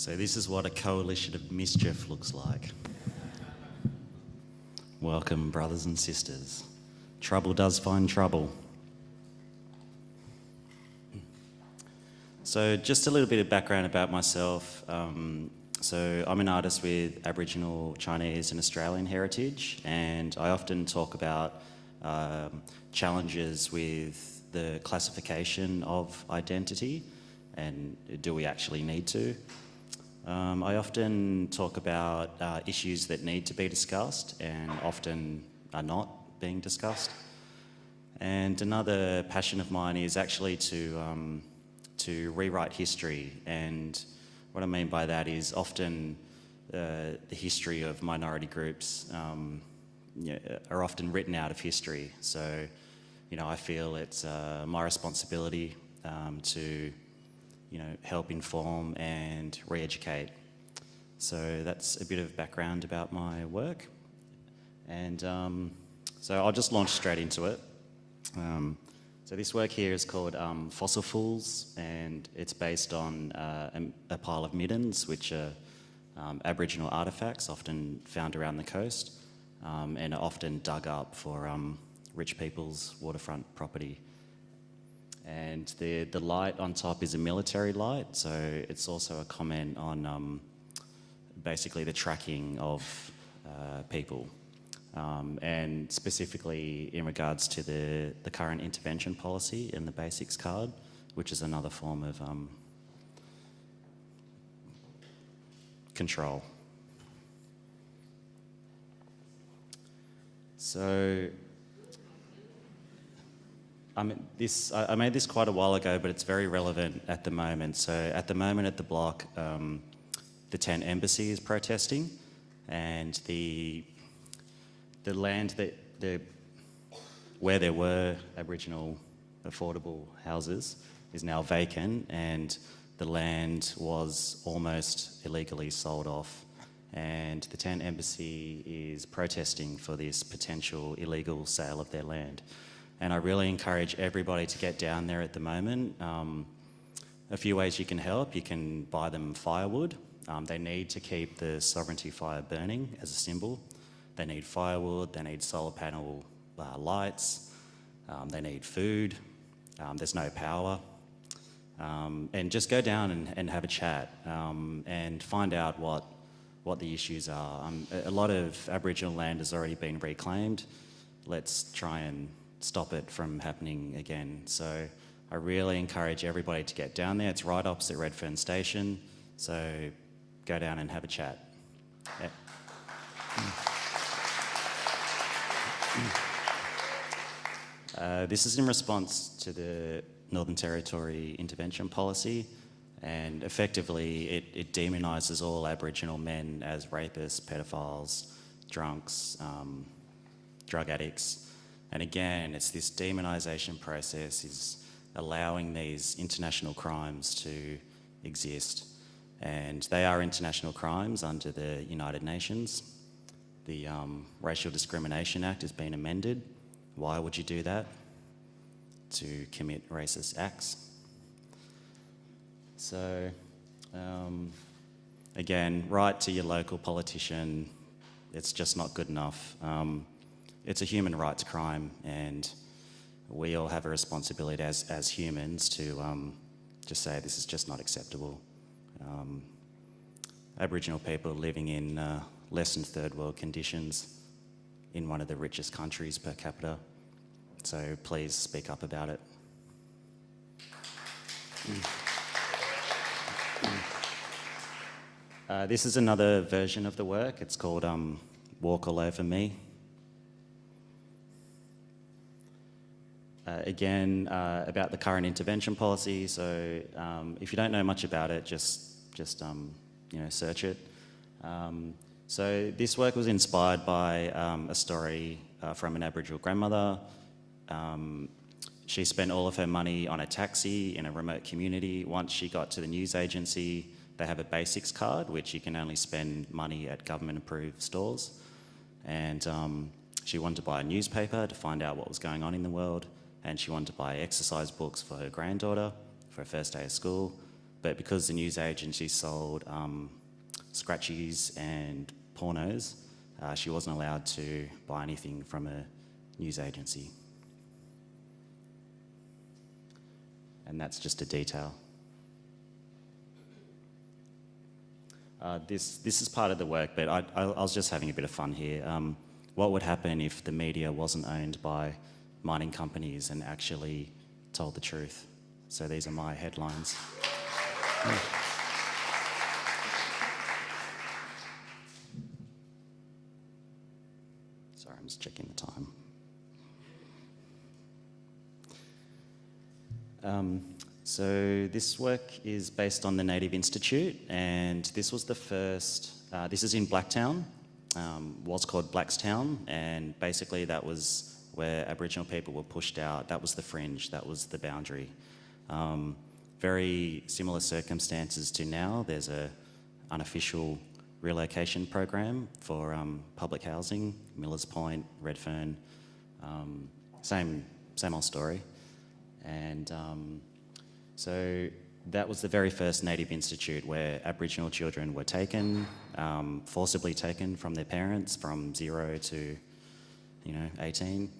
So this is what a coalition of mischief looks like. Welcome, brothers and sisters. Trouble does find trouble. So just a little bit of background about myself. So I'm an artist with Aboriginal, Chinese and Australian heritage, and I often talk about challenges with the classification of identity and do we actually need to. I often talk about issues that need to be discussed and often are not being discussed. And another passion of mine is actually to rewrite history, and what I mean by that is often the history of minority groups are often written out of history. So, I feel it's my responsibility to help inform and re-educate. So that's a bit of background about my work. And so I'll just launch straight into it. So this work here is called Fossil Fools, and it's based on a pile of middens, which are Aboriginal artefacts often found around the coast and are often dug up for rich people's waterfront property. And the light on top is a military light, so it's also a comment on basically the tracking of people, and specifically in regards to the current intervention policy and the basics card, which is another form of control. So I made this quite a while ago, but it's very relevant at the moment. So at the moment at the block, the tent embassy is protesting, and the land where there were Aboriginal affordable houses is now vacant, and the land was almost illegally sold off. And the tent embassy is protesting for this potential illegal sale of their land. And I really encourage everybody to get down there at the moment. A few ways you can help. You can buy them firewood. They need to keep the sovereignty fire burning as a symbol. They need firewood, they need solar panel lights, they need food, there's no power. And just go down and have a chat and find out what the issues are. A lot of Aboriginal land has already been reclaimed. Let's try and stop it from happening again. So I really encourage everybody to get down there. It's right opposite Redfern Station, so go down and have a chat. Yeah. This is in response to the Northern Territory intervention policy, and effectively it demonises all Aboriginal men as rapists, pedophiles, drunks, drug addicts. And again, it's this demonisation process is allowing these international crimes to exist. And they are international crimes under the United Nations. The Racial Discrimination Act has been amended. Why would you do that? To commit racist acts. So, again, write to your local politician. It's just not good enough. It's a human rights crime, and we all have a responsibility as humans to just say this is just not acceptable. Aboriginal people are living in less than third world conditions in one of the richest countries per capita, so please speak up about it. This is another version of the work. It's called Walk All Over Me. Again, about the current intervention policy. So if you don't know much about it, just search it. So this work was inspired by a story from an Aboriginal grandmother. She spent all of her money on a taxi in a remote community. Once she got to the news agency, they have a basics card, which you can only spend money at government-approved stores. And she wanted to buy a newspaper to find out what was going on in the world. And she wanted to buy exercise books for her granddaughter for her first day of school. but because the news agency sold scratchies and pornos, she wasn't allowed to buy anything from a news agency. And that's just a detail. This is part of the work, but I was just having a bit of fun here. What would happen if the media wasn't owned by mining companies and actually told the truth? So these are my headlines. Sorry, I'm just checking the time. So this work is based on the Native Institute, and this was the first, this is in Blacktown, was called Blackstown, and basically that was where Aboriginal people were pushed out. That was the fringe, that was the boundary. Very similar circumstances to now. There's a unofficial relocation program for public housing, Millers Point, Redfern, same old story. And so that was the very first Native Institute where Aboriginal children were taken, forcibly taken from their parents from 0 to, 18,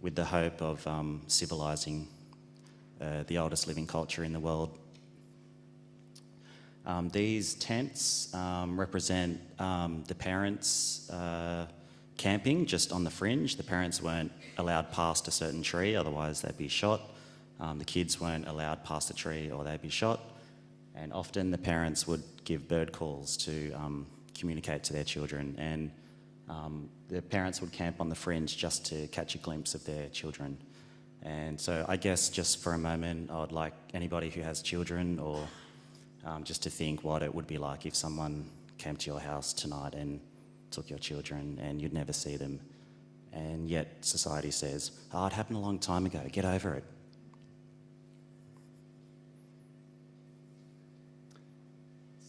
with the hope of civilising the oldest living culture in the world. These tents represent the parents camping just on the fringe. The parents weren't allowed past a certain tree, otherwise they'd be shot. The kids weren't allowed past the tree or they'd be shot. And often the parents would give bird calls to communicate to their children. And the parents would camp on the fringe just to catch a glimpse of their children. And so I guess just for a moment, I would like anybody who has children or just to think what it would be like if someone came to your house tonight and took your children and you'd never see them. And yet society says, it happened a long time ago, get over it.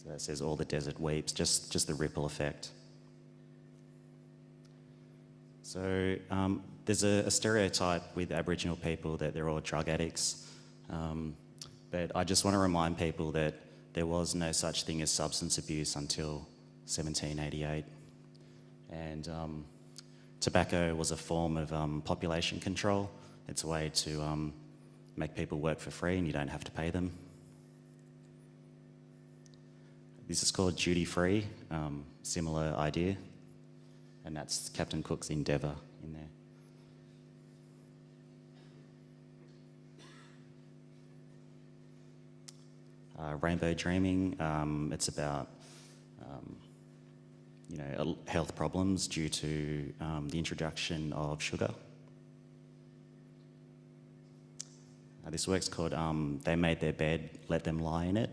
So it says all the desert weeps, just the ripple effect. So there's a stereotype with Aboriginal people that they're all drug addicts. But I just want to remind people that there was no such thing as substance abuse until 1788. And tobacco was a form of population control. It's a way to make people work for free and you don't have to pay them. This is called duty free, similar idea. And that's Captain Cook's Endeavour in there. Rainbow dreaming, it's about health problems due to the introduction of sugar. This work's called They Made Their Bed, Let Them Lie in It,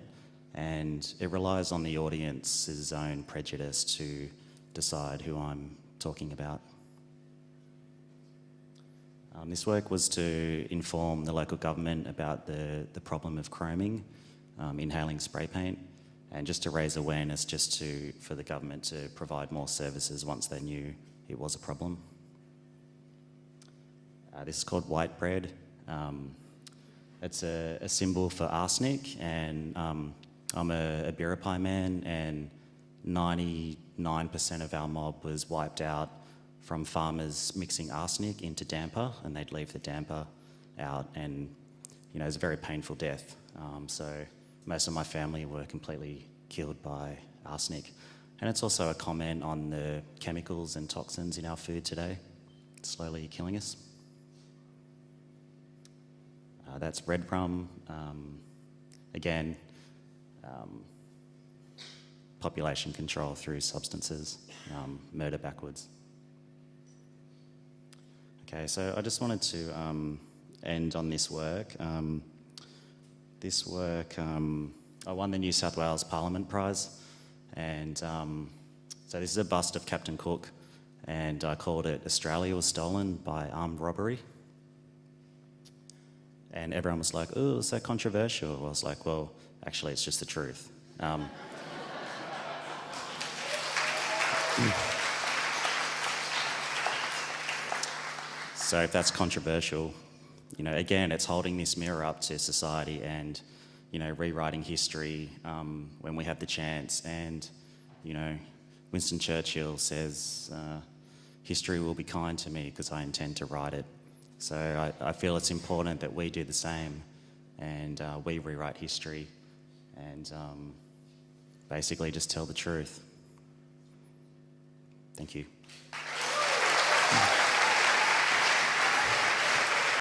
and it relies on the audience's own prejudice to decide who I'm talking about. This work was to inform the local government about the problem of chroming, inhaling spray paint, and just to raise awareness for the government to provide more services once they knew it was a problem. This is called white bread. It's a symbol for arsenic, and I'm a Biripi man, and 99% of our mob was wiped out from farmers mixing arsenic into damper, and they'd leave the damper out, and it was a very painful death. So most of my family were completely killed by arsenic. And it's also a comment on the chemicals and toxins in our food today, slowly killing us. That's breadcrumb. Again, population control through substances, murder backwards. Okay, so I just wanted to end on this work. I won the New South Wales Parliament Prize, and so this is a bust of Captain Cook, and I called it Australia Was Stolen by Armed Robbery. And everyone was like, oh, it's so controversial. I was like, well, actually, it's just the truth. So if that's controversial, again, it's holding this mirror up to society and, rewriting history when we have the chance. And, Winston Churchill says, history will be kind to me because I intend to write it. So I feel it's important that we do the same and we rewrite history and basically just tell the truth. Thank you.